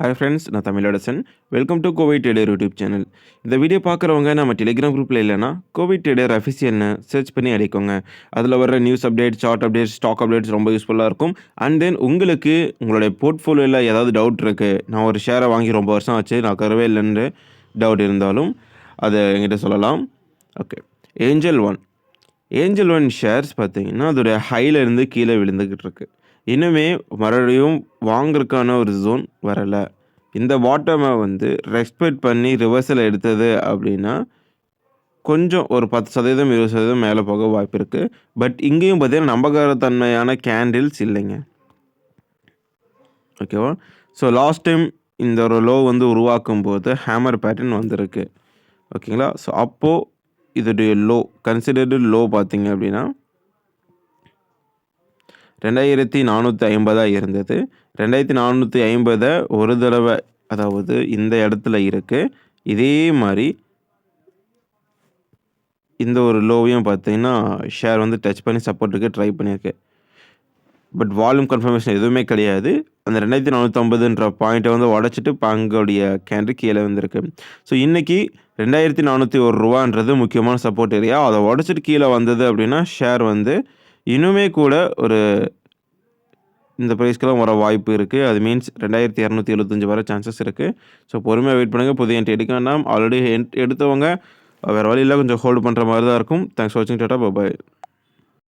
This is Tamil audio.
ஹாய் ஃப்ரெண்ட்ஸ், நான் Tamilarasan. Welcome to Kovai trader YouTube channel. இந்த வீடியோ பார்க்குறவங்க நம்ம டெலிகிராம் குரூப்பில் இல்லைனா கோவை ட்ரேடர் அஃபிஷியல்னு சர்ச் பண்ணி அடிக்கோங்க. அதில் வர news update, chart updates, stock updates ரொம்ப யூஸ்ஃபுல்லாக இருக்கும். அண்ட் தென் உங்களுக்கு உங்களுடைய போர்ட்ஃபோலியோவில் ஏதாவது டவுட் இருக்குது, நான் ஒரு ஷேரை வாங்கி ரொம்ப வருஷம் ஆச்சு, நான் கரவே இல்லைன்னு டவுட் இருந்தாலும் அதை என்கிட்ட சொல்லலாம். ஓகே, ஏஞ்சல் ஒன் ஷேர்ஸ் பார்த்தீங்கன்னா அதோடைய ஹையிலேருந்து கீழே விழுந்துக்கிட்டு இருக்கு. இன்னுமே மறுபடியும் வாங்குறதுக்கான ஒரு ஜோன் வரலை. இந்த பாட்டமை ரெஸ்பெக்ட் பண்ணி ரிவர்சல் எடுத்தது அப்படின்னா கொஞ்சம் ஒரு 10% 20% மேலே போக வாய்ப்பு இருக்குது. பட் இங்கேயும் பார்த்தீங்கன்னா நம்பகத்தன்மையான கேண்டில்ஸ் இல்லைங்க. ஓகேவா? ஸோ லாஸ்ட் டைம் இந்த ஒரு லோ உருவாக்கும் போது ஹேமர் பேட்டர்ன் வந்திருக்கு. ஓகேங்களா? ஸோ அப்போது இதோடைய லோ கன்சிடர்டு லோ பார்த்தீங்க அப்படின்னா 2450 இருந்தது. 2450 ஒரு தடவை, அதாவது இந்த இடத்துல இருக்குது. இதே மாதிரி இந்த ஒரு லோவையும் பார்த்தீங்கன்னா ஷேர் டச் பண்ணி சப்போர்ட்டுக்கு ட்ரை பண்ணியிருக்கு. பட் வால்யூம் கன்ஃபர்மேஷன் எதுவுமே கிடையாது. அந்த 2450ன்ற பாயிண்ட்டை உடச்சிட்டு பங்குடைய கேண்டில் கீழே வந்திருக்கு. ஸோ இன்றைக்கி 2401 முக்கியமான சப்போர்ட் ஏரியா. அதை உடச்சிட்டு கீழே வந்தது அப்படின்னா ஷேர் இன்னுமே கூட ஒரு இந்த ப்ரைஸ்க்கெல்லாம் வர வாய்ப்பு இருக்குது. அது மீன்ஸ் 2275 வர சான்சஸ் இருக்குது. ஸோ பொறுமையாக வெயிட் பண்ணுங்கள். புதிய என்ட்ரி எடுக்க வேண்டாம். ஆல்ரெடி எடுத்தவங்க வேறு வழியில் கொஞ்சம் ஹோல்டு பண்ணுற மாதிரி தான் இருக்கும். தேங்க்ஸ் ஃபார் வாட்சிங். டாடா, பாய்.